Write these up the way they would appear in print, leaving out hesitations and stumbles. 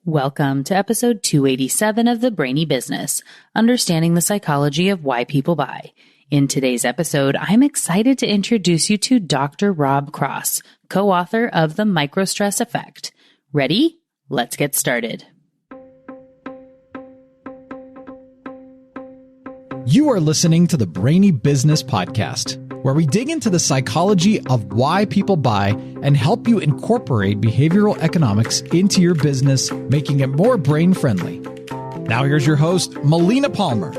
Welcome to episode 287 of the Brainy Business, Understanding the Psychology of Why People Buy. In today's episode, I'm excited to introduce you to Dr. Rob Cross, co-author of The Microstress Effect. Ready? Let's get started. You are listening to the Brainy Business Podcast, where we dig into the psychology of why people buy and help you incorporate behavioral economics into your business, making it more brain-friendly. Now here's your host, Melina Palmer.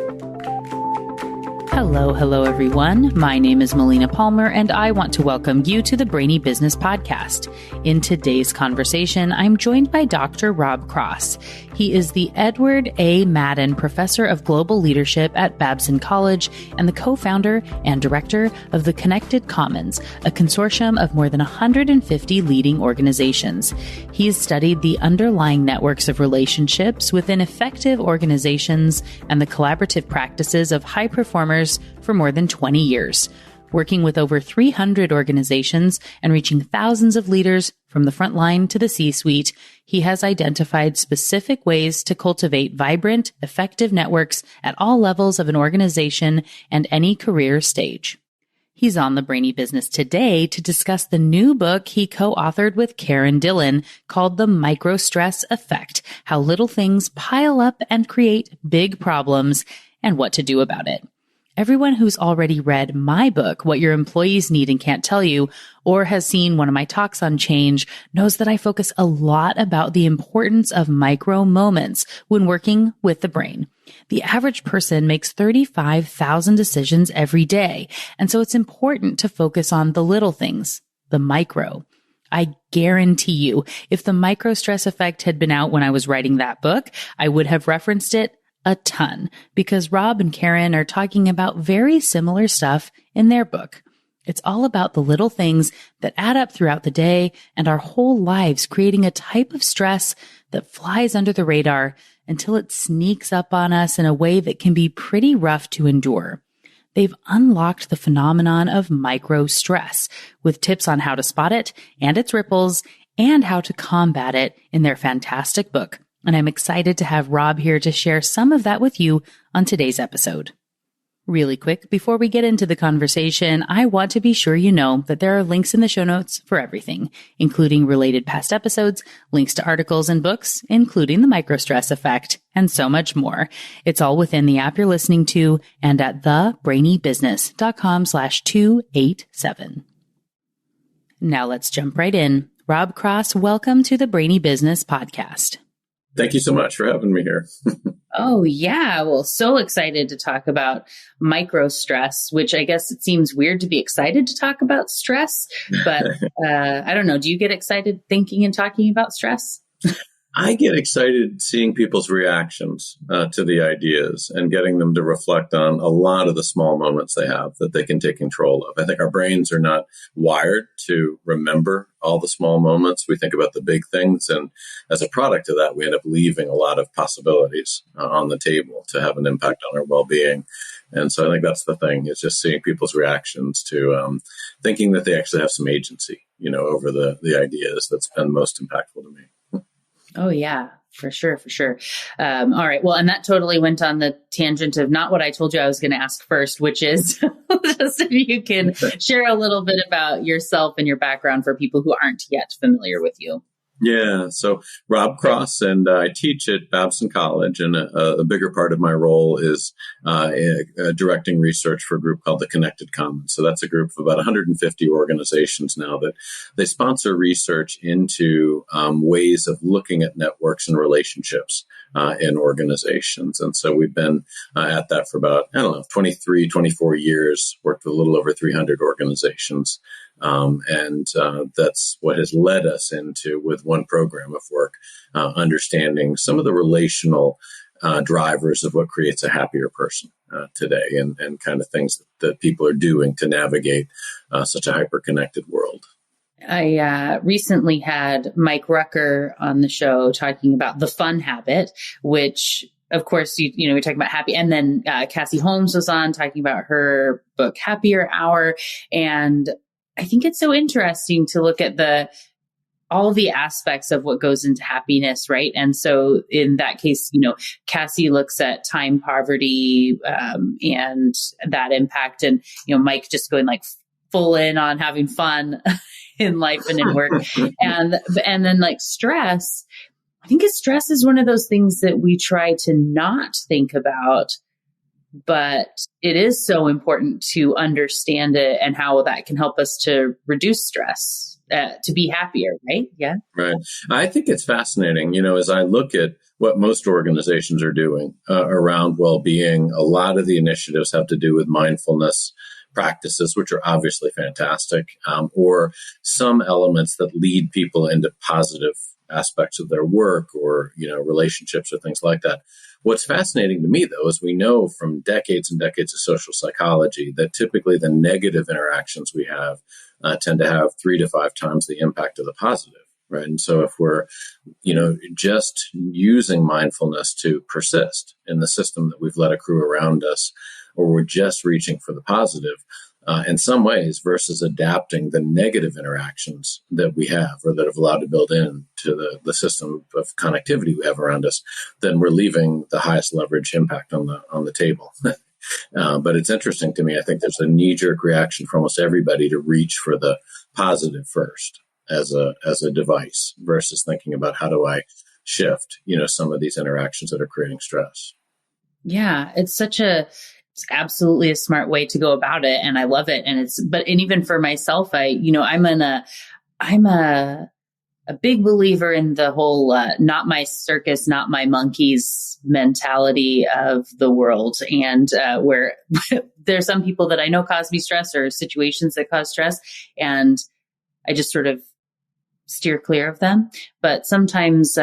Hello, everyone. My name is Melina Palmer, and I want to welcome you to the Brainy Business Podcast. In today's conversation, I'm joined by Dr. Rob Cross. He is the Edward A. Madden Professor of Global Leadership at Babson College and the co-founder and director of the Connected Commons, a consortium of more than 150 leading organizations. He has studied the underlying networks of relationships within effective organizations and the collaborative practices of high performers for more than 20 years. Working with over 300 organizations and reaching thousands of leaders from the front line to the C-suite, he has identified specific ways to cultivate vibrant, effective networks at all levels of an organization and any career stage. He's on the Brainy Business today to discuss the new book he co-authored with Karen Dillon called The Microstress Effect: How Little Things Pile Up and Create Big Problems and What to Do About It. Everyone who's already read my book, What Your Employees Need and Can't Tell You, or has seen one of my talks on change, knows that I focus a lot about the importance of micro moments when working with the brain. The average person makes 35,000 decisions every day, and so it's important to focus on the little things, the micro. I guarantee you, if the microstress effect had been out when I was writing that book, I would have referenced it a ton, because Rob and Karen are talking about very similar stuff in their book. It's all about the little things that add up throughout the day and our whole lives, creating a type of stress that flies under the radar until it sneaks up on us in a way that can be pretty rough to endure. They've unlocked the phenomenon of microstress with tips on how to spot it and its ripples and how to combat it in their fantastic book. And I'm excited to have Rob here to share some of that with you on today's episode. Really quick, before we get into the conversation, I want to be sure you know that there are links in the show notes for everything, including related past episodes, links to articles and books, including The Microstress Effect, and so much more. It's all within the app you're listening to and at thebrainybusiness.com/287. Now let's jump right in. Rob Cross, welcome to the Brainy Business Podcast. Thank you so much for having me here. Oh, yeah. Well, so excited to talk about microstress, which I guess it seems weird to be excited to talk about stress, but I don't know. Do you get excited thinking and talking about stress? I get excited seeing people's reactions to the ideas and getting them to reflect on a lot of the small moments they have that they can take control of. I think our brains are not wired to remember all the small moments. We think about the big things. And as a product of that, we end up leaving a lot of possibilities on the table to have an impact on our well-being. And so I think that's the thing, is just seeing people's reactions to thinking that they actually have some agency, over the ideas that's been most impactful to me. Oh, yeah, for sure. All right. Well, and that totally went on the tangent of not what I told you I was going to ask first, which is just if you can share a little bit about yourself and your background for people who aren't yet familiar with you. Yeah. So Rob Cross, and I teach at Babson College, and a bigger part of my role is directing research for a group called the Connected Commons. So that's a group of about 150 organizations now that they sponsor research into ways of looking at networks and relationships in organizations. And so we've been at that for about, 23, 24 years, worked with a little over 300 organizations. And that's what has led us into, with one program of work, understanding some of the relational drivers of what creates a happier person today, and kind of things that people are doing to navigate such a hyper-connected world. I recently had Mike Rucker on the show talking about the fun habit, which, of course, we talk about happy. And then Cassie Holmes was on talking about her book, Happier Hour. And I think it's so interesting to look at all the aspects of what goes into happiness, right? And so in that case, Cassie looks at time poverty and that impact, and Mike just going like full in on having fun in life and in work, and then like stress. I think stress is one of those things that we try to not think about, but it is so important to understand it and how that can help us to reduce stress. To be happier, right? Yeah. Right. I think it's fascinating, as I look at what most organizations are doing around well-being, a lot of the initiatives have to do with mindfulness practices, which are obviously fantastic, or some elements that lead people into positive aspects of their work or, relationships or things like that. What's fascinating to me, though, is we know from decades and decades of social psychology that typically the negative interactions we have tend to have 3 to 5 times the impact of the positive, right? And so if we're, just using mindfulness to persist in the system that we've let accrue around us, or we're just reaching for the positive, in some ways, versus adapting the negative interactions that we have or that have allowed to build into the system of connectivity we have around us, then we're leaving the highest leverage impact on the table. But it's interesting to me. I think there's a knee-jerk reaction for almost everybody to reach for the positive first as a device versus thinking about how do I shift, some of these interactions that are creating stress. Yeah, it's absolutely a smart way to go about it, and I love it. And even for myself, I'm a big believer in the whole not my circus, not my monkeys mentality of the world. And where there's some people that I know cause me stress or situations that cause stress, and I just sort of steer clear of them. But sometimes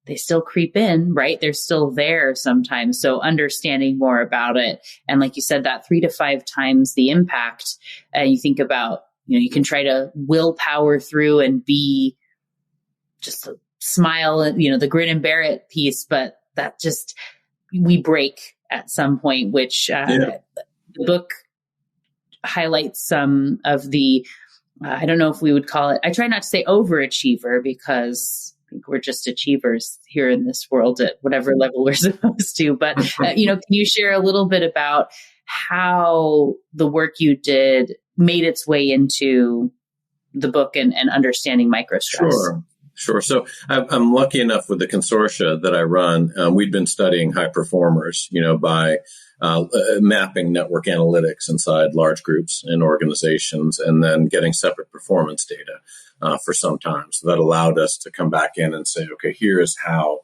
they still creep in, right? They're still there sometimes. So understanding more about it. And like you said, that 3 to 5 times the impact, you think about, you can try to willpower through and be just a smile and, the grin and bear it piece, but that just, we break at some point, which the book highlights some of the, I don't know if we would call it, I try not to say overachiever because I think we're just achievers here in this world at whatever level we're supposed to. But, can you share a little bit about how the work you did made its way into the book and understanding microstress? Sure. So I'm lucky enough with the consortia that I run. We've been studying high performers, by mapping network analytics inside large groups and organizations, and then getting separate performance data for some time. So that allowed us to come back in and say, okay, here is how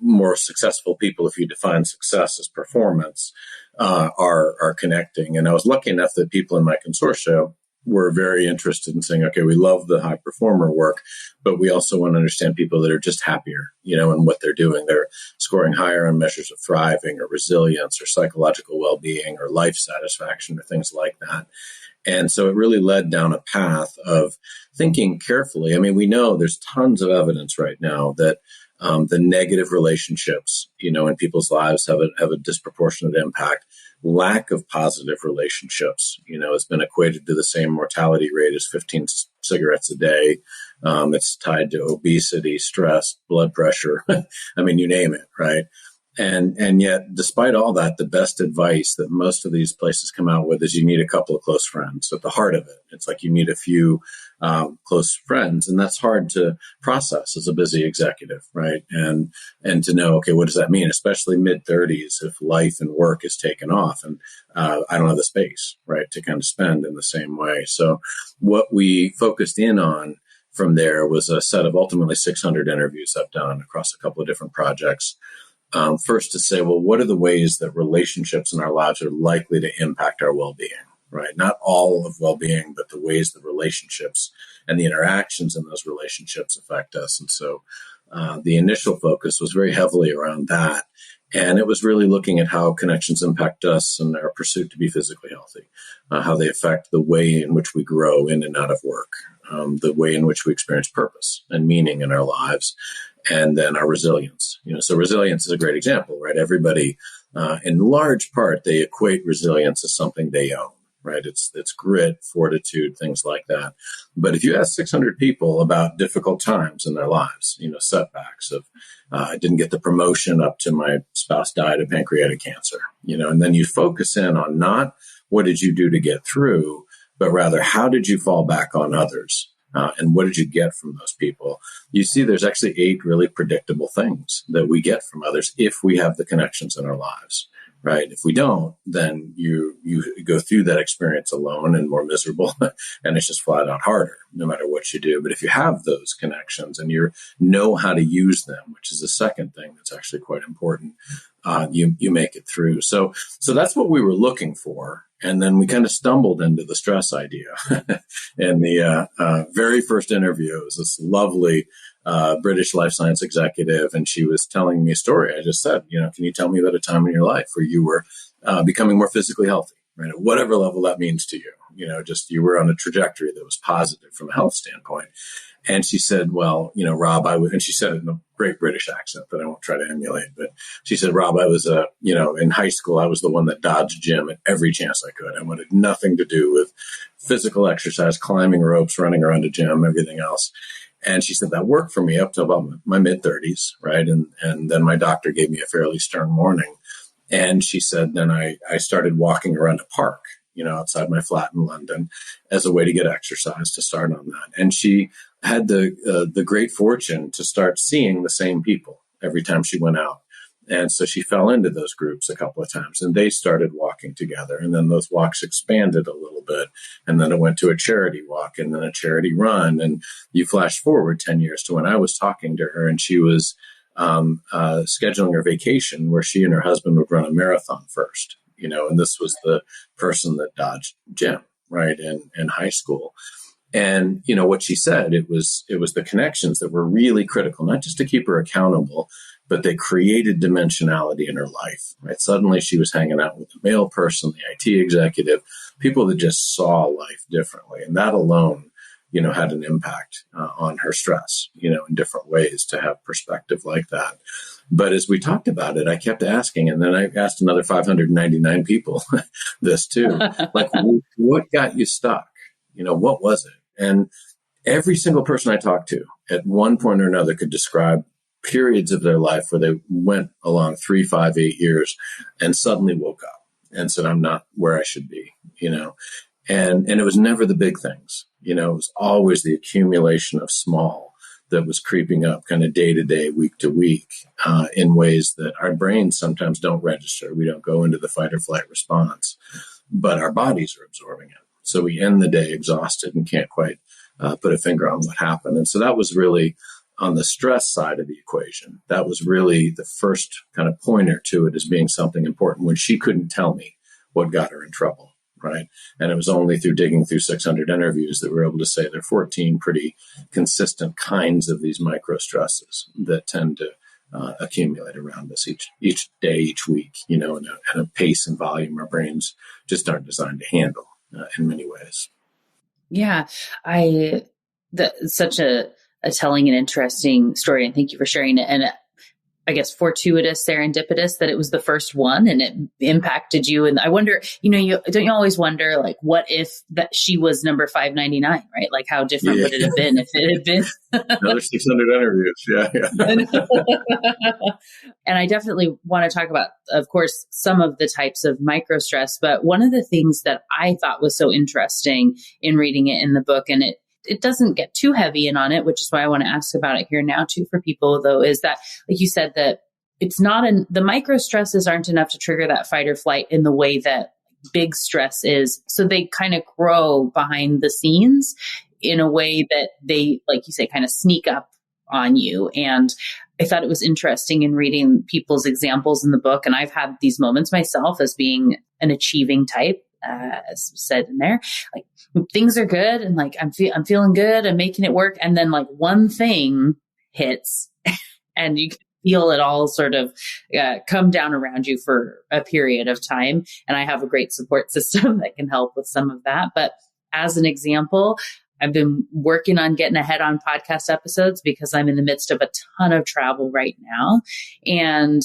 more successful people, if you define success as performance, are connecting. And I was lucky enough that people in my consortia were very interested in saying, okay, we love the high performer work, but we also want to understand people that are just happier, in what they're doing. They're scoring higher on measures of thriving or resilience or psychological well-being or life satisfaction or things like that. And so it really led down a path of thinking carefully. I mean, we know there's tons of evidence right now that the negative relationships, in people's lives have a disproportionate impact. Lack of positive relationships, has been equated to the same mortality rate as 15 cigarettes a day. It's tied to obesity, stress, blood pressure. I mean, you name it, right? And yet, despite all that, the best advice that most of these places come out with is you need a couple of close friends. At the heart of it, it's like you need a few close friends, and that's hard to process as a busy executive, right? And to know, okay, what does that mean? Especially mid-30s, if life and work is taken off, and I don't have the space, right, to kind of spend in the same way. So, what we focused in on from there was a set of ultimately 600 interviews I've done across a couple of different projects. First to say, well, what are the ways that relationships in our lives are likely to impact our well-being, right? Not all of well-being, but the ways the relationships and the interactions in those relationships affect us. And so the initial focus was very heavily around that. And it was really looking at how connections impact us and our pursuit to be physically healthy, how they affect the way in which we grow in and out of work, the way in which we experience purpose and meaning in our lives, and then our resilience. So resilience is a great example, right? Everybody, in large part, they equate resilience as something they own, right? It's grit, fortitude, things like that. But if you ask 600 people about difficult times in their lives, setbacks of, I didn't get the promotion up to my spouse died of pancreatic cancer, and then you focus in on not what did you do to get through, but rather how did you fall back on others? And what did you get from those people? You see, there's actually 8 really predictable things that we get from others if we have the connections in our lives, right? If we don't, then you go through that experience alone and more miserable, and it's just flat out harder, no matter what you do. But if you have those connections and you know how to use them, which is the second thing that's actually quite important, you make it through. So that's what we were looking for. And then we kind of stumbled into the stress idea. In the very first interview, it was this lovely British life science executive, and she was telling me a story. I just said, can you tell me about a time in your life where you were becoming more physically healthy, right? At whatever level that means to you, just you were on a trajectory that was positive from a health standpoint. And she said, well, Rob, and she said it in a great British accent that I won't try to emulate, but she said, Rob, I was, in high school, I was the one that dodged gym at every chance I could. I wanted nothing to do with physical exercise, climbing ropes, running around a gym, everything else. And she said that worked for me up to about my mid-30s, right? And then my doctor gave me a fairly stern warning. And she said, then I started walking around a park, outside my flat in London as a way to get exercise to start on that. And she had the great fortune to start seeing the same people every time she went out. And so she fell into those groups a couple of times, and they started walking together. And then those walks expanded a little bit. And then it went to a charity walk and then a charity run. And you flash forward 10 years to when I was talking to her, and she was scheduling her vacation where she and her husband would run a marathon first, and this was the person that dodged gym, right, in high school. And, what she said, it was the connections that were really critical, not just to keep her accountable, but they created dimensionality in her life, right? Suddenly she was hanging out with the mail person, the IT executive, people that just saw life differently. And that alone, had an impact on her stress, in different ways to have perspective like that. But as we talked about it, I kept asking, and then I asked another 599 people this too, like, what got you stuck? What was it? And every single person I talked to at one point or another could describe periods of their life where they went along 3, 5, 8 years and suddenly woke up and said, I'm not where I should be, and it was never the big things, it was always the accumulation of small that was creeping up kind of day to day, week to week, in ways that our brains sometimes don't register. We don't go into the fight or flight response, but our bodies are absorbing it. So we end the day exhausted and can't quite put a finger on what happened. And so that was really on the stress side of the equation. That was really the first kind of pointer to it as being something important when she couldn't tell me what got her in trouble, right? And it was only through digging through 600 interviews that we were able to say there are 14 pretty consistent kinds of these microstresses that tend to accumulate around us each day, each week, and a pace and volume our brains just aren't designed to handle in many ways. Yeah, that's such a telling and interesting story, and thank you for sharing it. And I guess fortuitous, serendipitous that it was the first one and it impacted you. And I wonder, don't you always wonder, like, what if that she was number 599, right? Like, how different would it have been if it had been another 600 interviews? Yeah. And I definitely want to talk about, of course, some of the types of microstress. But one of the things that I thought was so interesting in reading it in the book, and it doesn't get too heavy in on it, which is why I want to ask about it here now too for people, though, is that, like you said, that it's not the micro stresses aren't enough to trigger that fight or flight in the way that big stress is. So they kind of grow behind the scenes in a way that they, like you say, kind of sneak up on you. And I thought it was interesting in reading people's examples in the book. And I've had these moments myself as being an achieving type, as said in there, like, things are good and like I'm feeling good, I'm making it work, and then like one thing hits and you can feel it all sort of come down around you for a period of time. And I have a great support system that can help with some of that. But as an example, I've been working on getting ahead on podcast episodes because I'm in the midst of a ton of travel right now, and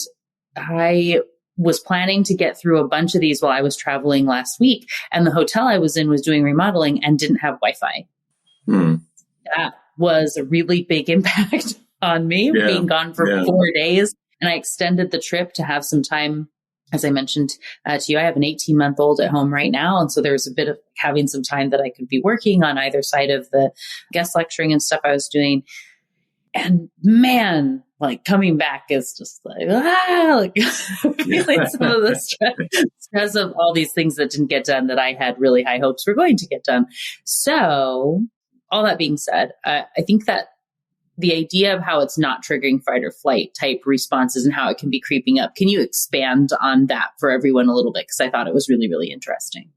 I was planning to get through a bunch of these while I was traveling last week. And the hotel I was in was doing remodeling and didn't have Wi-Fi. That was a really big impact on me, being gone for 4 days. And I extended the trip to have some time. As I mentioned to you, I have an 18-month-old at home right now. And so there's a bit of having some time that I could be working on either side of the guest lecturing and stuff I was doing. And man, like coming back is just like, feeling some of the stress of all these things that didn't get done that I had really high hopes were going to get done. So all that being said, I think that the idea of how it's not triggering fight or flight type responses and how it can be creeping up. Can you expand on that for everyone a little bit? Because I thought it was really, really interesting.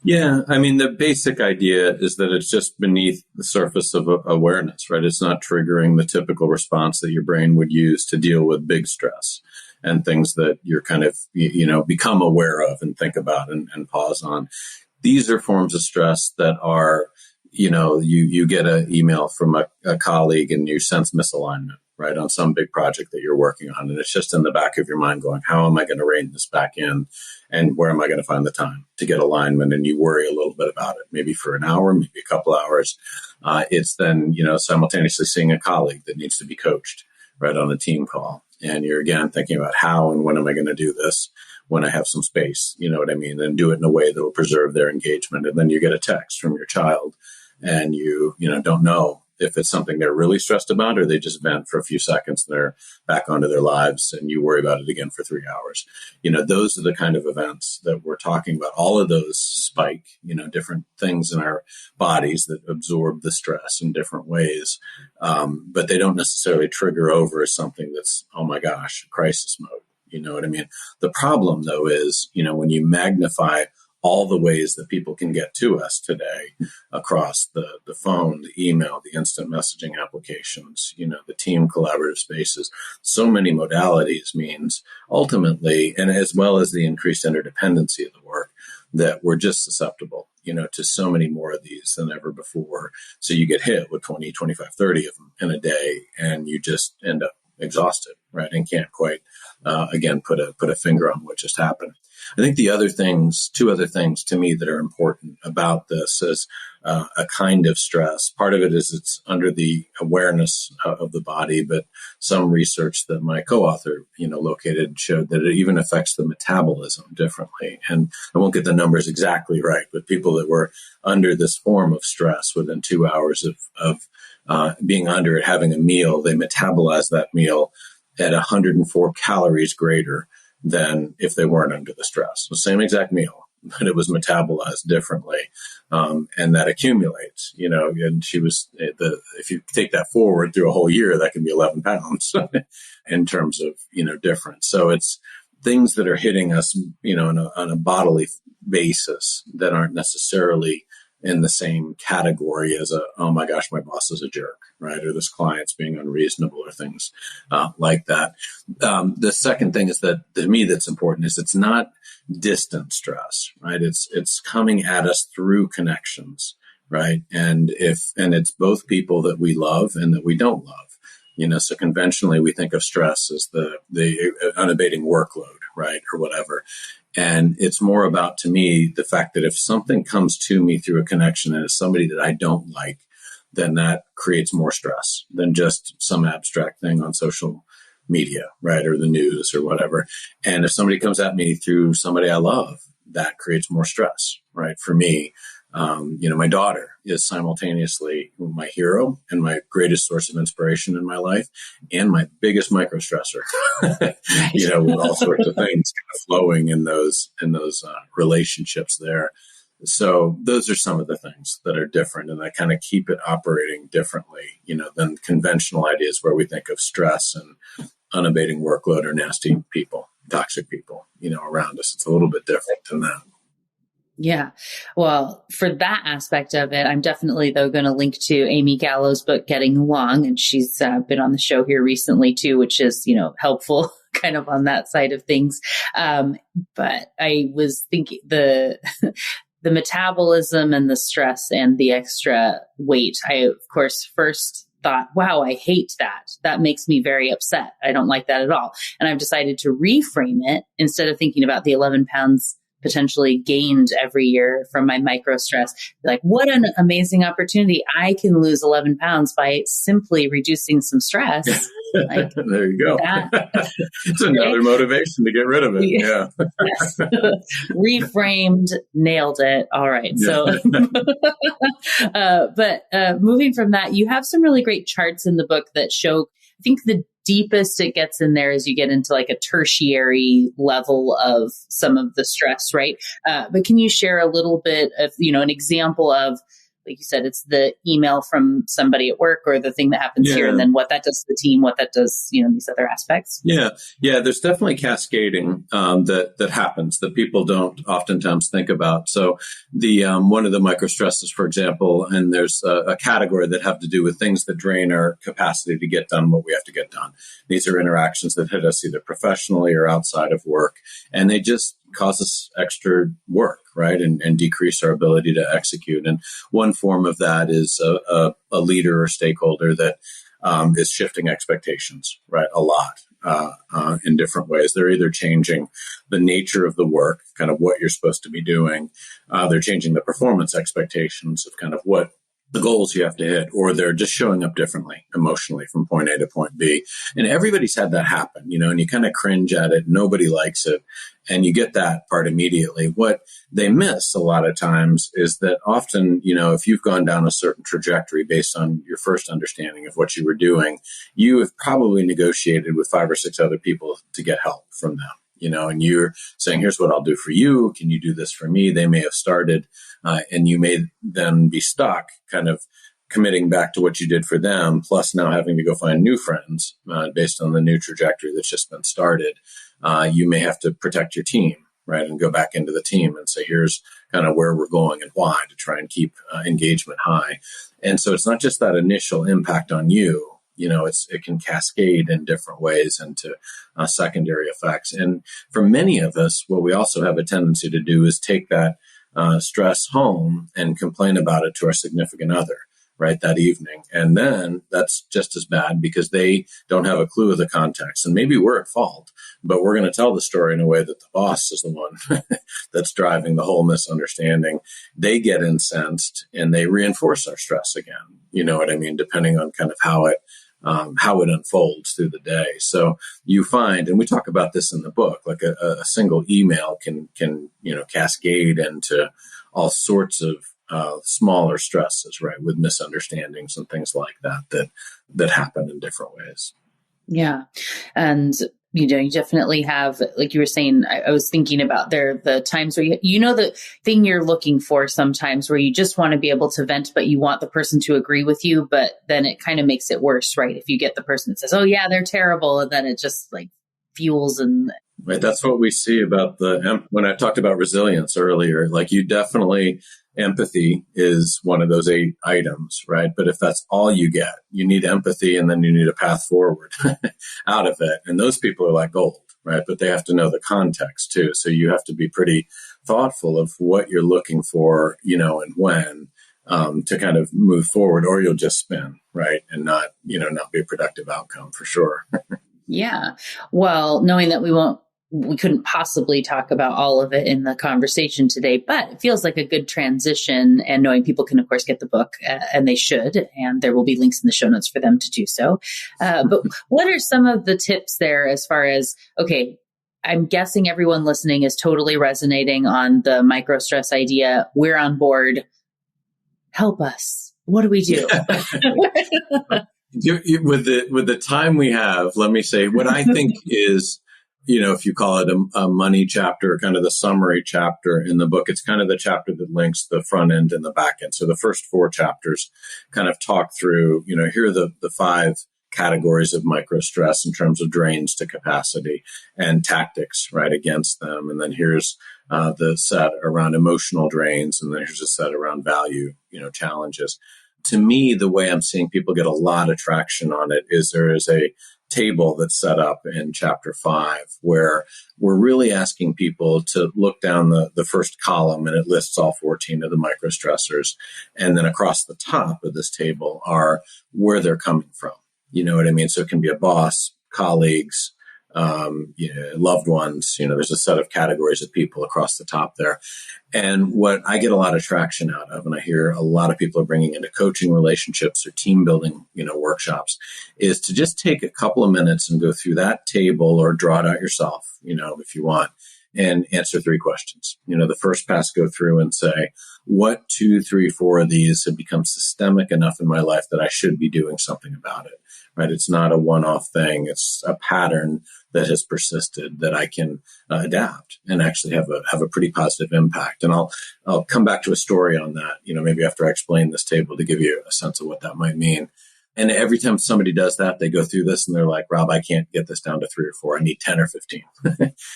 Yeah. I mean, the basic idea is that it's just beneath the surface of awareness, right? It's not triggering the typical response that your brain would use to deal with big stress and things that you're kind of, become aware of and think about and pause on. These are forms of stress that are, you get an email from a colleague and you sense misalignment, right, on some big project that you're working on. And it's just in the back of your mind going, how am I going to rein this back in? And where am I going to find the time to get alignment? And you worry a little bit about it, maybe for an hour, maybe a couple hours. It's then, simultaneously seeing a colleague that needs to be coached, right, on a team call. And you're again thinking about how and when am I going to do this when I have some space, you know what I mean? And do it in a way that will preserve their engagement. And then you get a text from your child and you don't know if it's something they're really stressed about or they just vent for a few seconds and they're back onto their lives and you worry about it again for 3 hours. Those are the kind of events that we're talking about. All of those spike, different things in our bodies that absorb the stress in different ways. But they don't necessarily trigger over as something that's, oh my gosh, crisis mode. You know what I mean? The problem though is, when you magnify all the ways that people can get to us today across the phone, the email, the instant messaging applications, the team collaborative spaces, so many modalities means ultimately, and as well as the increased interdependency of the work, that we're just susceptible, to so many more of these than ever before. So you get hit with 20, 25, 30 of them in a day and you just end up exhausted, right? And can't quite, again, put a finger on what just happened. I think two other things to me that are important about this is a kind of stress. Part of it is it's under the awareness of the body, but some research that my co-author, located showed that it even affects the metabolism differently. And I won't get the numbers exactly right, but people that were under this form of stress within 2 hours of being under it, having a meal, they metabolize that meal at 104 calories greater than if they weren't under the stress. The same exact meal, but it was metabolized differently. And that accumulates, and if you take that forward through a whole year, that can be 11 pounds in terms of, difference. So it's things that are hitting us, on a bodily basis that aren't necessarily in the same category as oh my gosh, my boss is a jerk, right? Or this client's being unreasonable or things like that. The second thing is that to me that's important is it's not distant stress, right? It's coming at us through connections, right? And it's both people that we love and that we don't love. So conventionally we think of stress as the unabating workload, right? Or whatever. And it's more about, to me, the fact that if something comes to me through a connection and it's somebody that I don't like, then that creates more stress than just some abstract thing on social media, right? Or the news or whatever. And if somebody comes at me through somebody I love, that creates more stress, right? For me, my daughter is simultaneously my hero and my greatest source of inspiration in my life and my biggest microstressor, with all sorts of things kind of flowing in those relationships there. So those are some of the things that are different and that kind of keep it operating differently, than conventional ideas where we think of stress and unabating workload or nasty people, toxic people, around us. It's a little bit different than that. Yeah. Well, for that aspect of it, I'm definitely, though, going to link to Amy Gallo's book, Getting Along. And she's been on the show here recently, too, which is, helpful kind of on that side of things. But I was thinking the metabolism and the stress and the extra weight. I, of course, first thought, wow, I hate that. That makes me very upset. I don't like that at all. And I've decided to reframe it instead of thinking about the 11 pounds potentially gained every year from my microstress. Like, what an amazing opportunity. I can lose 11 pounds by simply reducing some stress. Like, there you go. It's another motivation to get rid of it. Yeah. Yes. Reframed, nailed it. All right. Yeah. So, but moving from that, you have some really great charts in the book that show, I think the deepest it gets in there is you get into like a tertiary level of some of the stress, right? But can you share a little bit of, an example of, like you said, it's the email from somebody at work or the thing that happens here, and then what that does to the team, what that does, these other aspects. Yeah. There's definitely cascading that happens that people don't oftentimes think about. So the one of the microstresses, for example, and there's a category that have to do with things that drain our capacity to get done what we have to get done. These are interactions that hit us either professionally or outside of work, and they just cause us extra work, right? And decrease our ability to execute. And one form of that is a leader or stakeholder that is shifting expectations, right? A lot in different ways. They're either changing the nature of the work, kind of what you're supposed to be doing. They're changing the performance expectations of kind of what the goals you have to hit, or they're just showing up differently emotionally from point A to point B. And everybody's had that happen, and you kind of cringe at it. Nobody likes it. And you get that part immediately. What they miss a lot of times is that often, if you've gone down a certain trajectory based on your first understanding of what you were doing, you have probably negotiated with 5 or 6 other people to get help from them. And you're saying, here's what I'll do for you. Can you do this for me? They may have started, and you may then be stuck kind of committing back to what you did for them, plus now having to go find new friends based on the new trajectory that's just been started. You may have to protect your team, right? And go back into the team and say, here's kind of where we're going and why, to try and keep engagement high. And so it's not just that initial impact on you. It can cascade in different ways into secondary effects. And for many of us, what we also have a tendency to do is take that stress home and complain about it to our significant other, right, that evening. And then that's just as bad because they don't have a clue of the context. And maybe we're at fault, but we're going to tell the story in a way that the boss is the one that's driving the whole misunderstanding. They get incensed and they reinforce our stress again. You know what I mean? Depending on kind of how it unfolds through the day. So you find, and we talk about this in the book, like a single email can cascade into all sorts of smaller stresses, right, with misunderstandings and things like that happen in different ways. Yeah. And you definitely have, like you were saying, I was thinking about the times where the thing you're looking for sometimes where you just want to be able to vent, but you want the person to agree with you, but then it kind of makes it worse, right? If you get the person that says, oh yeah, they're terrible. And then it just like fuels and... Right. That's what we see about when I talked about resilience earlier, like you definitely, empathy is one of those 8 items, right? But if that's all you get, you need empathy and then you need a path forward out of it. And those people are like gold, right? But they have to know the context too. So you have to be pretty thoughtful of what you're looking for, and when, to kind of move forward, or you'll just spin, right? And not be a productive outcome for sure. Yeah. Well, knowing that we couldn't possibly talk about all of it in the conversation today, but it feels like a good transition, and knowing people can, of course, get the book, and they should, and there will be links in the show notes for them to do so. But what are some of the tips there as far as, okay, I'm guessing everyone listening is totally resonating on the microstress idea. We're on board. Help us. What do we do? With the time we have, let me say what I think is, if you call it a money chapter, kind of the summary chapter in the book, it's kind of the chapter that links the front end and the back end. So the first 4 chapters kind of talk through, here are the 5 categories of microstress in terms of drains to capacity and tactics, right, against them. And then here's the set around emotional drains. And then here's a set around value, challenges. To me, the way I'm seeing people get a lot of traction on it is there is a table that's set up in chapter 5, where we're really asking people to look down the first column, and it lists all 14 of the microstressors. And then across the top of this table are where they're coming from. You know what I mean? So it can be a boss, colleagues, loved ones. There's a set of categories of people across the top there. And what I get a lot of traction out of, and I hear a lot of people are bringing into coaching relationships or team building, workshops, is to just take a couple of minutes and go through that table or draw it out yourself, if you want, and answer 3 questions. The first pass, go through and say, what 2, 3, 4 of these have become systemic enough in my life that I should be doing something about it, right? It's not a one-off thing. It's a pattern that has persisted that I can adapt and actually have a pretty positive impact. And I'll come back to a story on that, maybe after I explain this table to give you a sense of what that might mean. And every time somebody does that, they go through this and they're like, Rob, I can't get this down to 3 or 4. I need 10 or 15.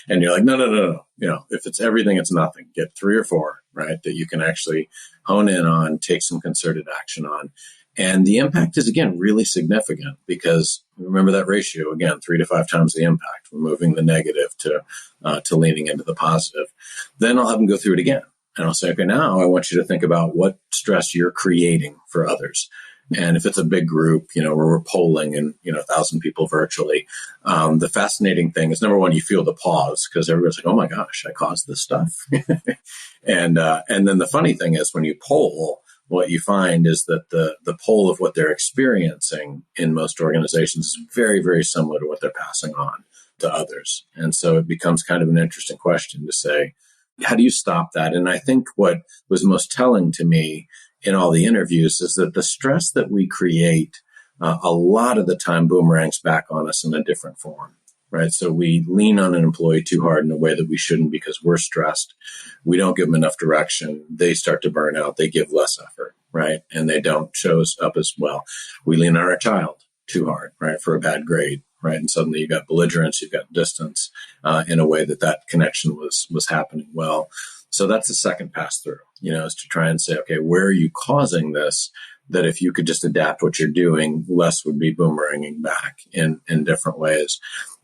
And you're like, no. If it's everything, it's nothing. Get 3 or 4, right? That you can actually hone in on, take some concerted action on. And the impact is, again, really significant because remember that ratio, again, 3 to 5 times the impact. We're moving the negative to leaning into the positive. Then I'll have them go through it again. And I'll say, okay, now I want you to think about what stress you're creating for others. And if it's a big group, where we're polling and, 1,000 people virtually, the fascinating thing is, number one, you feel the pause because everybody's like, oh my gosh, I caused this stuff. And then the funny thing is when you poll, what you find is that the poll of what they're experiencing in most organizations is very, very similar to what they're passing on to others. And so it becomes kind of an interesting question to say, how do you stop that? And I think what was most telling to me in all the interviews is that the stress that we create a lot of the time boomerangs back on us in a different form, right? So we lean on an employee too hard in a way that we shouldn't because we're stressed. We don't give them enough direction. They start to burn out. They give less effort, right? And they don't show up as well. We lean on our child too hard, right? For a bad grade, right? And suddenly you've got belligerence, you've got distance in a way that connection was happening well. So that's the second pass through, is to try and say, okay, where are you causing this? That if you could just adapt what you're doing, less would be boomeranging back in different ways.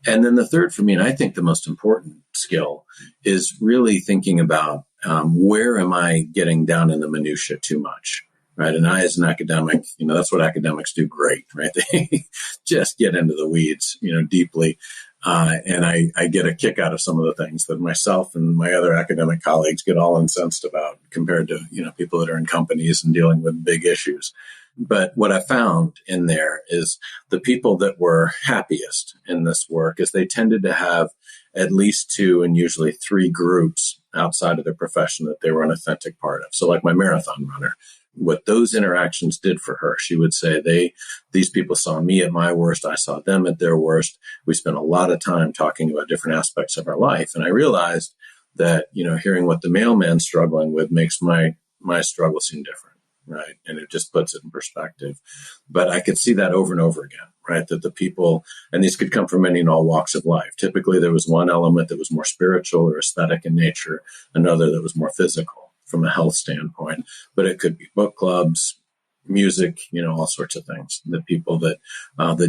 And then the third for me, and I think the most important skill, is really thinking about where am I getting down in the minutia too much, right? And I, as an academic, that's what academics do great, right? They just get into the weeds, deeply. And I get a kick out of some of the things that myself and my other academic colleagues get all incensed about compared to, people that are in companies and dealing with big issues. But what I found in there is the people that were happiest in this work is they tended to have at least 2 and usually 3 groups outside of their profession that they were an authentic part of. So like my marathon runner, what those interactions did for her, she would say, these people saw me at my worst. I saw them at their worst. We spent a lot of time talking about different aspects of our life. And I realized that, hearing what the mailman's struggling with makes my struggle seem different, right? And it just puts it in perspective. But I could see that over and over again, right? That the people, and these could come from any and all walks of life. Typically, there was one element that was more spiritual or aesthetic in nature, another that was more physical from a health standpoint, but it could be book clubs, music, all sorts of things, the people that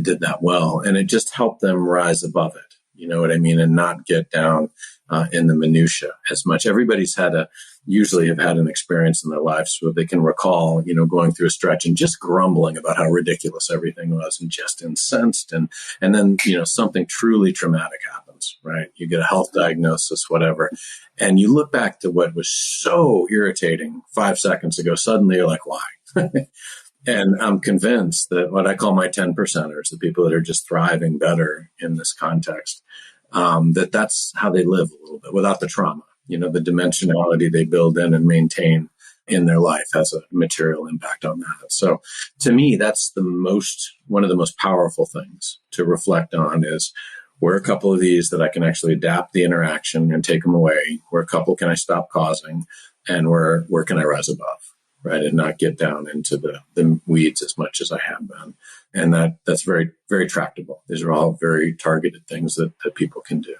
did that well. And it just helped them rise above it, you know what I mean? And not get down in the minutia as much. Everybody's usually have had an experience in their lives where they can recall, going through a stretch and just grumbling about how ridiculous everything was and just incensed. And then, something truly traumatic happens, right? You get a health diagnosis, whatever. And you look back to what was so irritating 5 seconds ago. Suddenly you're like, why? And I'm convinced that what I call my 10 percenters, the people that are just thriving better in this context, that's how they live a little bit without the trauma. The dimensionality they build in and maintain in their life has a material impact on that. So to me, that's one of the most powerful things to reflect on is where a couple of these that I can actually adapt the interaction and take them away, where a couple can I stop causing, and where can I rise above, right? And not get down into the weeds as much as I have been. And that's very, very tractable. These are all very targeted things that people can do.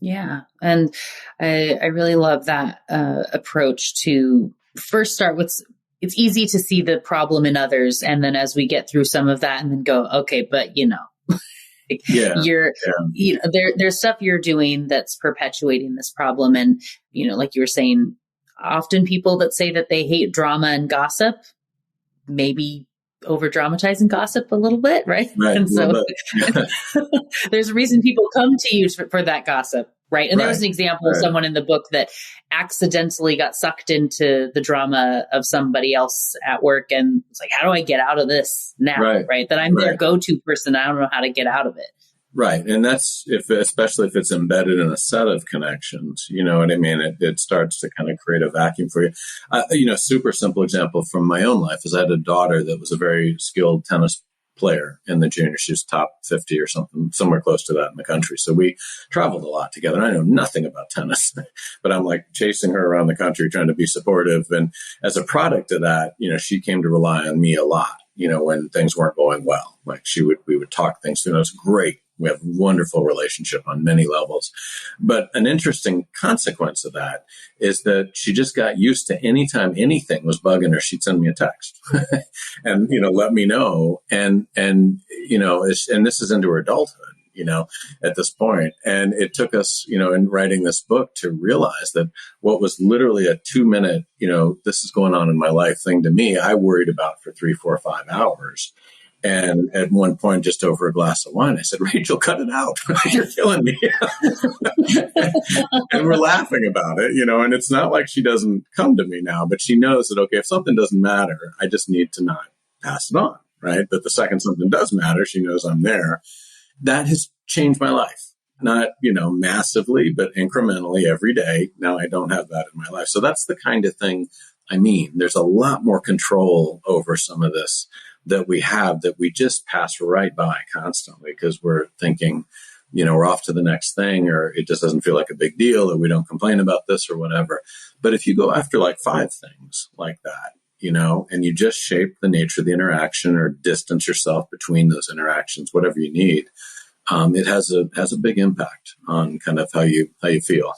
Yeah. And I really love that approach to first start with, it's easy to see the problem in others. And then as we get through some of that and then go, okay, but Like there's stuff you're doing that's perpetuating this problem. And, like you were saying, often people that say that they hate drama and gossip, maybe over dramatizing gossip a little bit, right? And so there's a reason people come to you for that gossip, right? And there was an example of someone in the book that accidentally got sucked into the drama of somebody else at work, and it's like, how do I get out of this now? Right? That I'm their go-to person. I don't know how to get out of it. Right. And that's especially if it's embedded in a set of connections, you know what I mean? It starts to kind of create a vacuum for you. Super simple example from my own life is I had a daughter that was a very skilled tennis player in the junior. She was top 50 or something, somewhere close to that in the country. So we traveled a lot together. I know nothing about tennis, but I'm like chasing her around the country, trying to be supportive. And as a product of that, she came to rely on me a lot, when things weren't going well. Like we would talk things through. And it was great. We have a wonderful relationship on many levels. But an interesting consequence of that is that she just got used to anytime anything was bugging her, she'd send me a text and, let me know. And this is into her adulthood, at this point. And it took us, in writing this book to realize that what was literally a 2-minute, this is going on in my life thing to me, I worried about for 3, 4, 5 hours. And at one point, just over a glass of wine, I said, Rachel, cut it out. You're killing me. And we're laughing about it, and it's not like she doesn't come to me now, but she knows that, okay, if something doesn't matter, I just need to not pass it on, right? But the second something does matter, she knows I'm there. That has changed my life. Not, massively, but incrementally every day. Now I don't have that in my life. So that's the kind of thing I mean. There's a lot more control over some of this that we have that we just pass right by constantly because we're thinking, we're off to the next thing, or it just doesn't feel like a big deal, or we don't complain about this or whatever. But if you go after like 5 things like that, and you just shape the nature of the interaction or distance yourself between those interactions, whatever you need, it has a big impact on kind of how you feel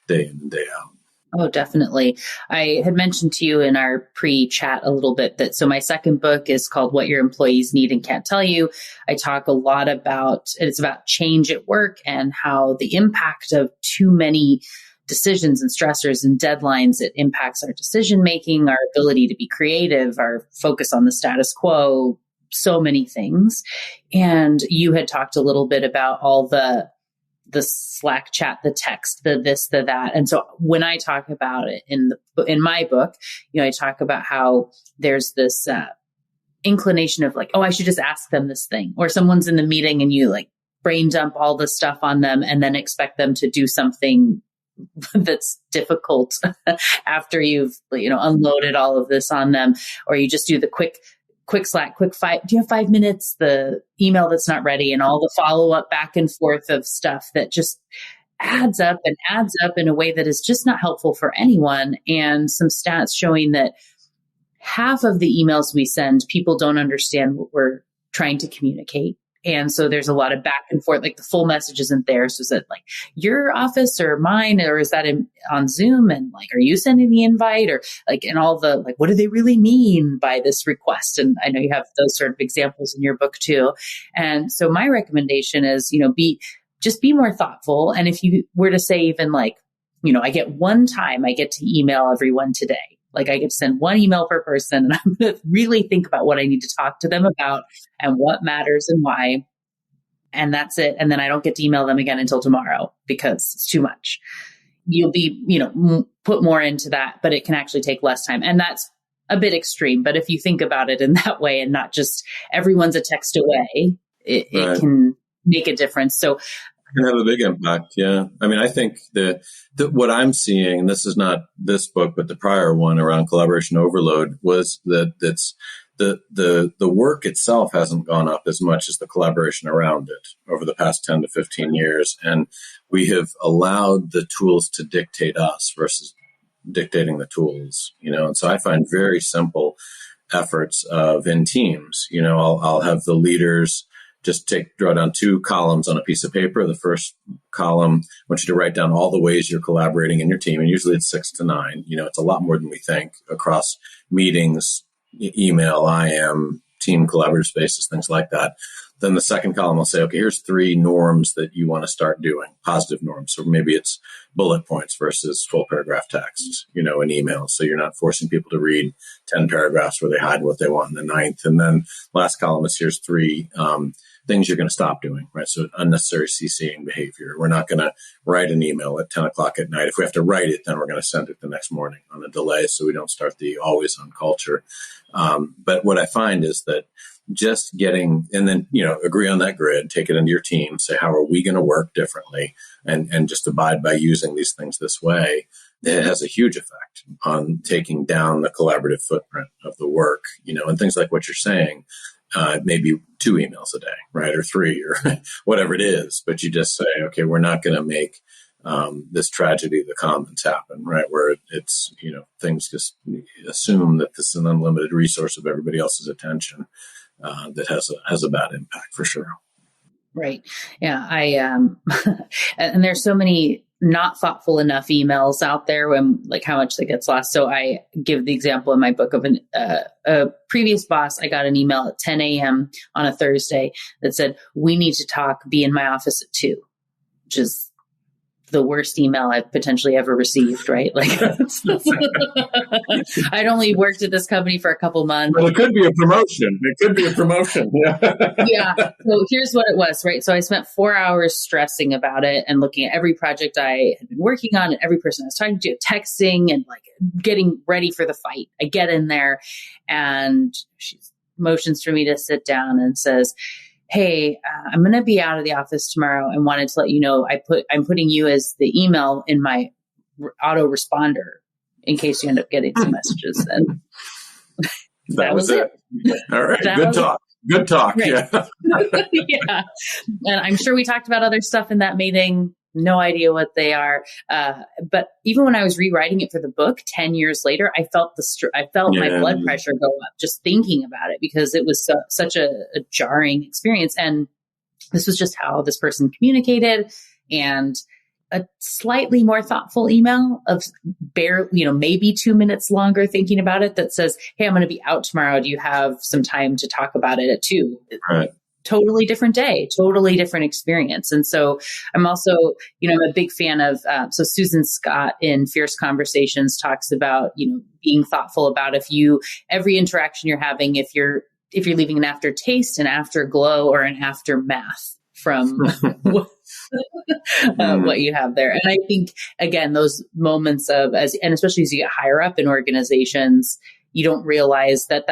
day in and day out. Oh, definitely. I had mentioned to you in our pre-chat a little bit that, so my second book is called What Your Employees Need and Can't Tell You. I talk a lot it's about change at work and how the impact of too many decisions and stressors and deadlines, it impacts our decision-making, our ability to be creative, our focus on the status quo, so many things. And you had talked a little bit about all the Slack chat, the text, the this, the that. And so when I talk about it in my book, I talk about how there's this inclination of like, oh, I should just ask them this thing, or someone's in the meeting and you like brain dump all the stuff on them and then expect them to do something that's difficult after you've, unloaded all of this on them, or you just do the quick Slack, quick 5. Do you have 5 minutes? The email that's not ready and all the follow up back and forth of stuff that just adds up in a way that is just not helpful for anyone. And some stats showing that half of the emails we send, people don't understand what we're trying to communicate. And so there's a lot of back and forth, like the full message isn't there. So is it like your office or mine, or is that on Zoom? And like, are you sending the invite, or like, and all the, like, what do they really mean by this request? And I know you have those sort of examples in your book too. And so my recommendation is, be more thoughtful. And if you were to say even like, I get to email everyone today. Like I get to send one email per person, and I'm going to really think about what I need to talk to them about and what matters and why. And that's it. And then I don't get to email them again until tomorrow because it's too much. You'll be, put more into that, but it can actually take less time. And that's a bit extreme. But if you think about it in that way and not just everyone's a text away, it can make a difference. So can have a big impact. Yeah. I mean, I think that what I'm seeing, and this is not this book, but the prior one around collaboration overload, was that the work itself hasn't gone up as much as the collaboration around it over the past 10 to 15 years. And we have allowed the tools to dictate us versus dictating the tools, and so I find very simple efforts in teams, I'll have the leaders just draw down 2 columns on a piece of paper. The first column, I want you to write down all the ways you're collaborating in your team. And usually it's 6 to 9. It's a lot more than we think across meetings, email, IM, team collaborative spaces, things like that. Then the second column will say, okay, here's 3 norms that you want to start doing, positive norms. So maybe it's bullet points versus full paragraph text, in emails. So you're not forcing people to read 10 paragraphs where they hide what they want in the 9th. And then last column is here's 3 things you're going to stop doing, right? So unnecessary CCing behavior. We're not going to write an email at 10 o'clock at night. If we have to write it, then we're going to send it the next morning on a delay so we don't start the always on culture. But what I find is that just getting, and then, agree on that grid, take it into your team, say, how are we going to work differently? And just abide by using these things this way. It has a huge effect on taking down the collaborative footprint of the work, and things like what you're saying, maybe 2 emails a day, right? Or 3 or whatever it is. But you just say, okay, we're not going to make this tragedy of the commons happen, right? Where it's, things just assume that this is an unlimited resource of everybody else's attention. That has a bad impact for sure. Right. Yeah. And there's so many not thoughtful enough emails out there when how much that gets lost. So I give the example in my book of a previous boss. I got an email at 10 a.m. on a Thursday that said, we need to talk, be in my office at 2, which is the worst email I've potentially ever received, right? I'd only worked at this company for a couple months. Well, it could be a promotion. Yeah. Yeah. So here's what it was, right? So I spent 4 hours stressing about it and looking at every project I had been working on and every person I was talking to, texting and getting ready for the fight. I get in there and she motions for me to sit down and says, hey, I'm going to be out of the office tomorrow and wanted to let you know I'm putting you as the email in my autoresponder in case you end up getting some messages. And that was it. All right. Good talk. Right. Yeah. Yeah. And I'm sure we talked about other stuff in that meeting. No idea what they are. But even when I was rewriting it for the book 10 years later, I felt my blood pressure go up just thinking about it because it was such a jarring experience. And this was just how this person communicated, and a slightly more thoughtful email of maybe 2 minutes longer thinking about it that says, hey, I'm going to be out tomorrow. Do you have some time to talk about it at 2? Right. Totally different day, totally different experience. And so I'm also, I'm a big fan of, so Susan Scott in Fierce Conversations talks about, being thoughtful about every interaction you're having, if you're leaving an aftertaste, an afterglow, or an aftermath from what you have there. And I think, again, those moments and especially as you get higher up in organizations, you don't realize that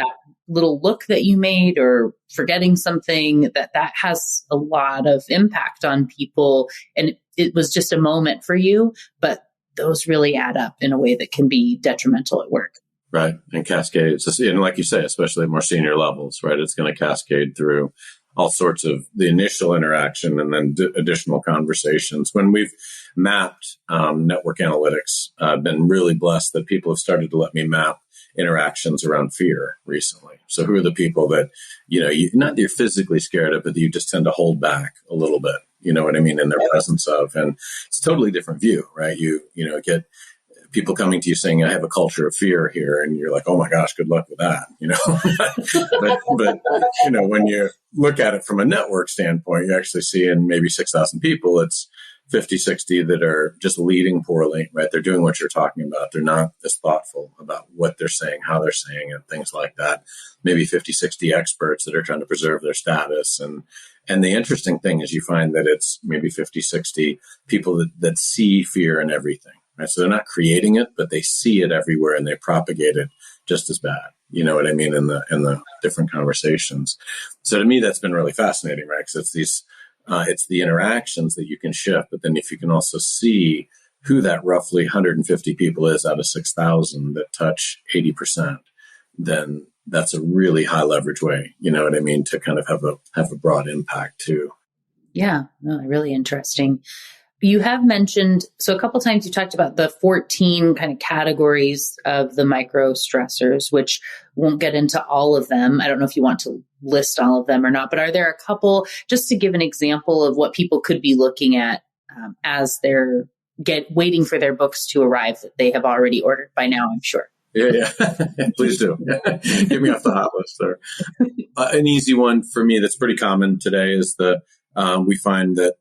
little look that you made or forgetting something that has a lot of impact on people. And it was just a moment for you, but those really add up in a way that can be detrimental at work. Right. And cascades. And like you say, especially at more senior levels, right? It's going to cascade through all sorts of the initial interaction and then additional conversations. When we've mapped network analytics, I've been really blessed that people have started to let me map interactions around fear recently. So who are the people that, not that you're physically scared of, but that you just tend to hold back a little bit, you know what I mean, in their presence of. And it's a totally different view, right? You get people coming to you saying, I have a culture of fear here. And you're like, oh my gosh, good luck with that, but when you look at it from a network standpoint, you actually see in maybe 6,000 people, it's 50, 60 that are just leading poorly, right? They're doing what you're talking about. They're not as thoughtful about what they're saying, how they're saying it, things like that. Maybe 50, 60 experts that are trying to preserve their status. And the interesting thing is you find that it's maybe 50, 60 people that see fear in everything, right? So they're not creating it, but they see it everywhere and they propagate it just as bad. You know what I mean? In the different conversations. So to me, that's been really fascinating, right? Because it's the interactions that you can shift, but then if you can also see who that roughly 150 people is out of 6,000 that touch 80%, then that's a really high leverage way, you know what I mean, to kind of have a broad impact too. Yeah, no, really interesting. You have mentioned, so a couple times you talked about the 14 kind of categories of the microstressors, which won't get into all of them. I don't know if you want to list all of them or not, but are there a couple, just to give an example of what people could be looking at as they're waiting for their books to arrive that they have already ordered by now, I'm sure? Yeah. Please do. Get me off the hot list there. An easy one for me that's pretty common today is we find that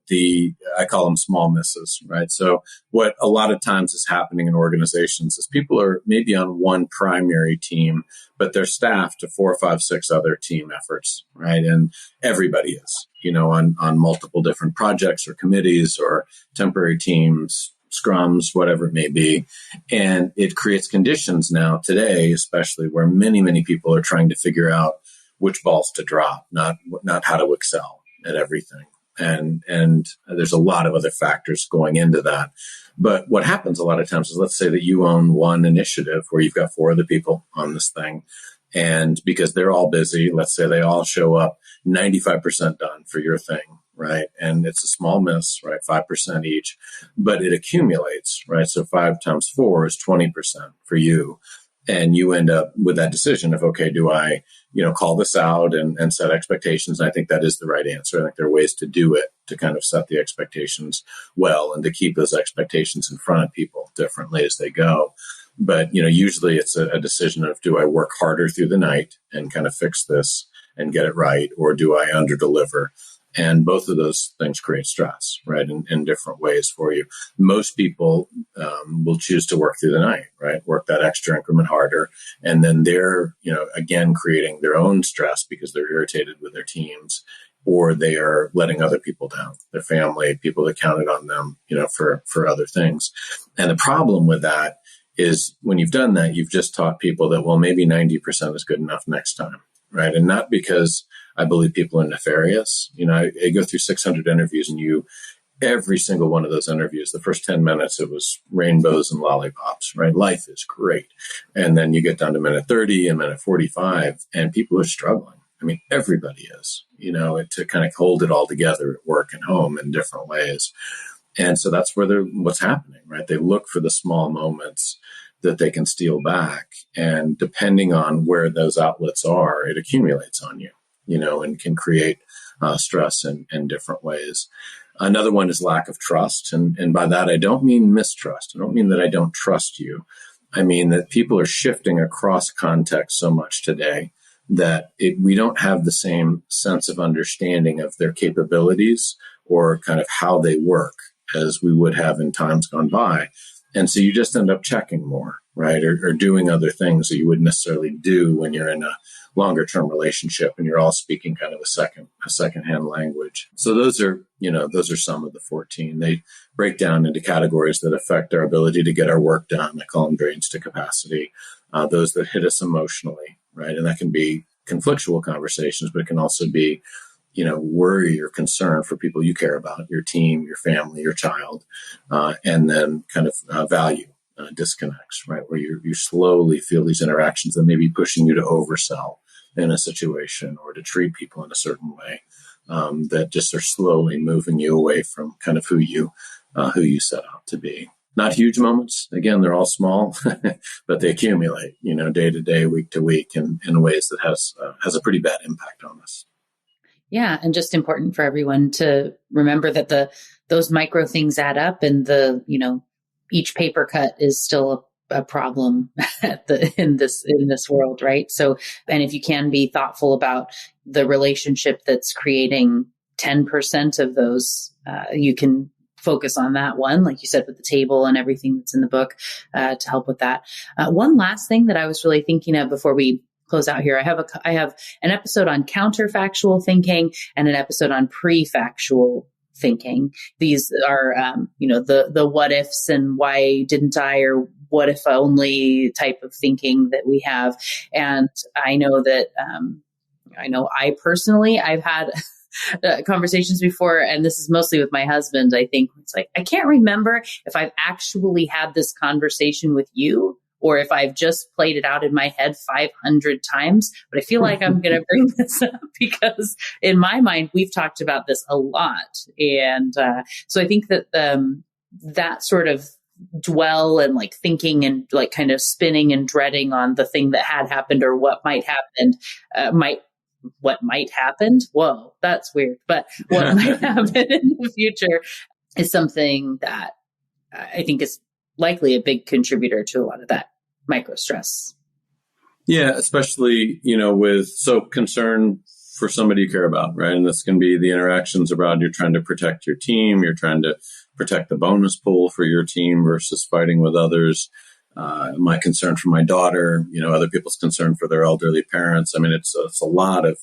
I call them small misses, right? So what a lot of times is happening in organizations is people are maybe on one primary team, but they're staffed to 4, 5, 6 other team efforts, right? And everybody is, on multiple different projects or committees or temporary teams, scrums, whatever it may be. And it creates conditions now today, especially where many, many people are trying to figure out which balls to drop, not how to excel at everything. And there's a lot of other factors going into that. But what happens a lot of times is, let's say that you own one initiative where you've got 4 other people on this thing. And because they're all busy, let's say they all show up 95% done for your thing, right? And it's a small miss, right? 5% each, but it accumulates, right? So 5 times 4 is 20% for you. And you end up with that decision of, okay, do I, call this out and set expectations? And I think that is the right answer. I think there are ways to do it, to kind of set the expectations well and to keep those expectations in front of people differently as they go. But, usually it's a decision of, do I work harder through the night and kind of fix this and get it right? Or do I underdeliver? And both of those things create stress, right, in different ways for you. Most people will choose to work through the night, right, work that extra increment harder. And then they're, again, creating their own stress because they're irritated with their teams, or they are letting other people down, their family, people that counted on them, for other things. And the problem with that is when you've done that, you've just taught people that, well, maybe 90% is good enough next time, right? And not because I believe people are nefarious. I go through 600 interviews, and every single one of those interviews, the first 10 minutes, it was rainbows and lollipops, right? Life is great. And then you get down to minute 30 and minute 45, and people are struggling. I mean, everybody is, to kind of hold it all together at work and home in different ways. And so that's what's happening, right? They look for the small moments that they can steal back. And depending on where those outlets are, it accumulates on you, and can create stress in different ways. Another one is lack of trust. And by that, I don't mean mistrust. I don't mean that I don't trust you. I mean that people are shifting across context so much today that we don't have the same sense of understanding of their capabilities or kind of how they work as we would have in times gone by. And so you just end up checking more, right? Or doing other things that you wouldn't necessarily do when you're in a longer term relationship and you're all speaking kind of a secondhand language. So those are some of the 14. They break down into categories that affect our ability to get our work done. I call them drains to capacity. Those that hit us emotionally, right? And that can be conflictual conversations, but it can also be, worry or concern for people you care about, your team, your family, your child, and then kind of value disconnects, right? Where you slowly feel these interactions that may be pushing you to oversell in a situation or to treat people in a certain way, that just are slowly moving you away from kind of who you set out to be. Not huge moments. Again, they're all small, but they accumulate, day to day, week to week, in ways that has a pretty bad impact on us. Yeah. And just important for everyone to remember that those micro things add up, and each paper cut is still a problem in this world. Right. So, and if you can be thoughtful about the relationship that's creating 10% of those, you can focus on that one, like you said, with the table and everything that's in the book, to help with that. One last thing that I was really thinking of before we close out here, I have an episode on counterfactual thinking and an episode on prefactual thinking. These are, the what ifs and why didn't I, or what if only type of thinking that we have. And I know that, I personally, I've had conversations before, and this is mostly with my husband. I think it's like, I can't remember if I've actually had this conversation with you, or if I've just played it out in my head 500 times, but I feel like I'm going to bring this up because in my mind, we've talked about this a lot. And so I think that that sort of dwell and like thinking and like kind of spinning and dreading on the thing that had happened or what might happen, what might happen. Whoa, that's weird. But what might happen in the future is something that I think is likely a big contributor to a lot of that microstress? Yeah, especially, with concern for somebody you care about, right? And this can be the interactions around you're trying to protect your team, you're trying to protect the bonus pool for your team versus fighting with others. My concern for my daughter, other people's concern for their elderly parents. I mean, it's a lot of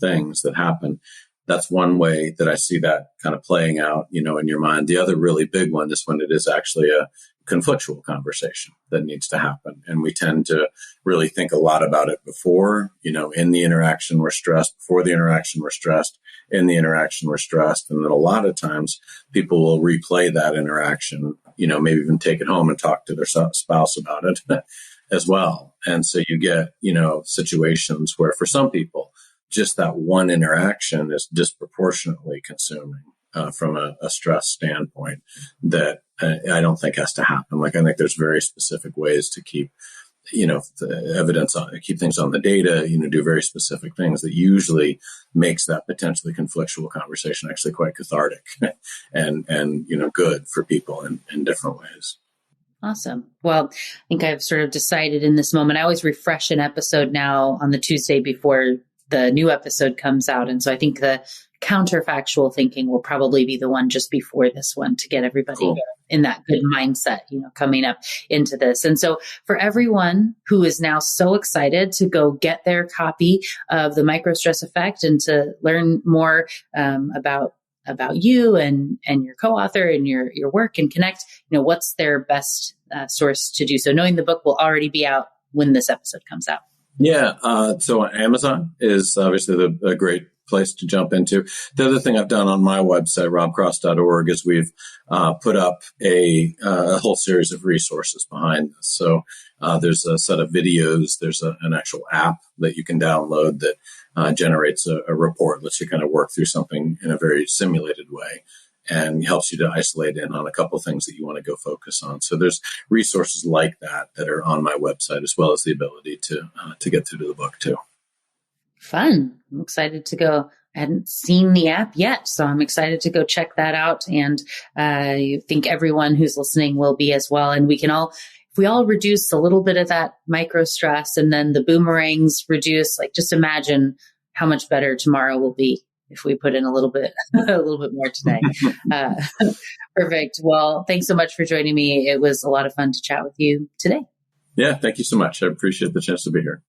things that happen. That's one way that I see that kind of playing out, in your mind. The other really big one is when it is actually a conflictual conversation that needs to happen. And we tend to really think a lot about it before, in the interaction we're stressed, before the interaction we're stressed, in the interaction we're stressed. And then a lot of times people will replay that interaction, maybe even take it home and talk to their spouse about it as well. And so you get, situations where for some people, just that one interaction is disproportionately consuming from a stress standpoint that I don't think has to happen. Like, I think there's very specific ways to keep, the evidence keep things on the data, do very specific things that usually makes that potentially conflictual conversation actually quite cathartic and good for people in different ways. Awesome. Well, I think I've sort of decided in this moment, I always refresh an episode now on the Tuesday before the new episode comes out. And so I think the counterfactual thinking will probably be the one just before this one to get everybody in that good mindset, coming up into this. And so for everyone who is now so excited to go get their copy of the Microstress Effect and to learn more about you and your co-author and your work and connect, what's their best source to do so, knowing the book will already be out when this episode comes out? Yeah. So Amazon is obviously a great place to jump into. The other thing I've done on my website, robcross.org, is we've put up a whole series of resources behind this. So there's a set of videos. There's an actual app that you can download that generates a report, lets you kind of work through something in a very simulated way, and helps you to isolate in on a couple of things that you want to go focus on. So there's resources like that are on my website, as well as the ability to get through to the book too. Fun. I'm excited to go. I hadn't seen the app yet, so I'm excited to go check that out. And I think everyone who's listening will be as well. And if we all reduce a little bit of that microstress and then the boomerangs reduce, just imagine how much better tomorrow will be if we put in a little bit more today. Perfect. Well, thanks so much for joining me. It was a lot of fun to chat with you today. Yeah, thank you so much. I appreciate the chance to be here.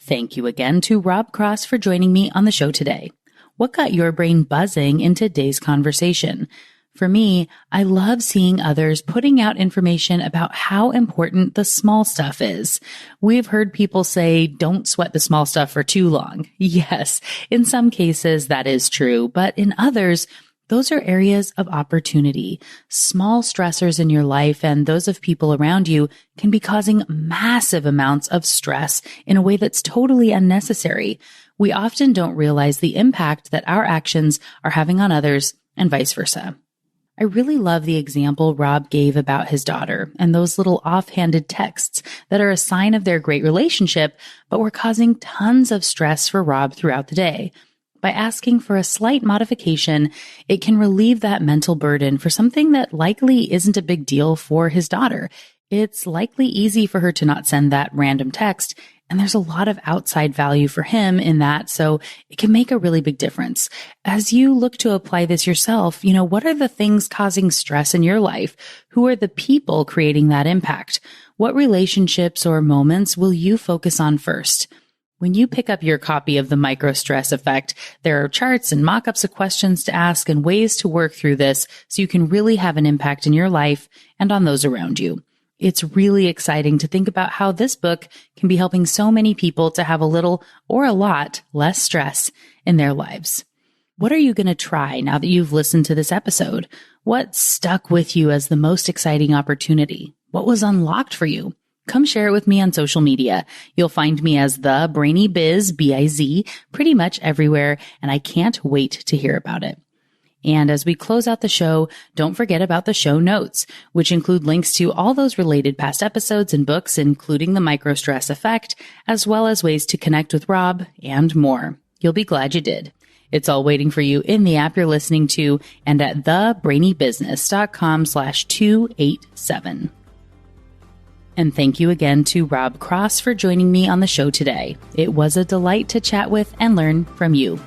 Thank you again to Rob Cross for joining me on the show today. What got your brain buzzing in today's conversation? For me, I love seeing others putting out information about how important the small stuff is. We've heard people say, don't sweat the small stuff for too long. Yes, in some cases that is true, but in others, those are areas of opportunity. Small stressors in your life and those of people around you can be causing massive amounts of stress in a way that's totally unnecessary. We often don't realize the impact that our actions are having on others and vice versa. I really love the example Rob gave about his daughter and those little offhanded texts that are a sign of their great relationship, but were causing tons of stress for Rob throughout the day. By asking for a slight modification, it can relieve that mental burden for something that likely isn't a big deal for his daughter. It's likely easy for her to not send that random text, and there's a lot of outside value for him in that, so it can make a really big difference. As you look to apply this yourself, what are the things causing stress in your life? Who are the people creating that impact? What relationships or moments will you focus on first? When you pick up your copy of the Microstress Effect, there are charts and mock-ups of questions to ask and ways to work through this so you can really have an impact in your life and on those around you. It's really exciting to think about how this book can be helping so many people to have a little or a lot less stress in their lives. What are you going to try now that you've listened to this episode? What stuck with you as the most exciting opportunity? What was unlocked for you? Come share it with me on social media. You'll find me as the Brainy Biz, B-I-Z, pretty much everywhere, and I can't wait to hear about it. And as we close out the show, don't forget about the show notes, which include links to all those related past episodes and books, including the Microstress Effect, as well as ways to connect with Rob and more. You'll be glad you did. It's all waiting for you in the app you're listening to and at thebrainybusiness.com/287. And thank you again to Rob Cross for joining me on the show today. It was a delight to chat with and learn from you.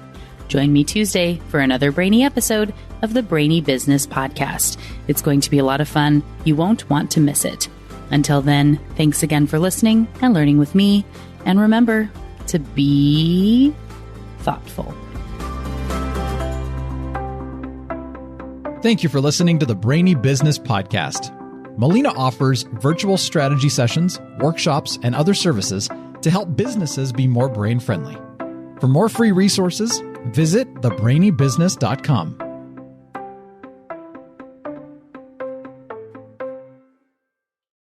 Join me Tuesday for another Brainy episode of the Brainy Business Podcast. It's going to be a lot of fun. You won't want to miss it. Until then, thanks again for listening and learning with me. And remember to be thoughtful. Thank you for listening to the Brainy Business Podcast. Melina offers virtual strategy sessions, workshops, and other services to help businesses be more brain-friendly. For more free resources, visit thebrainybusiness.com.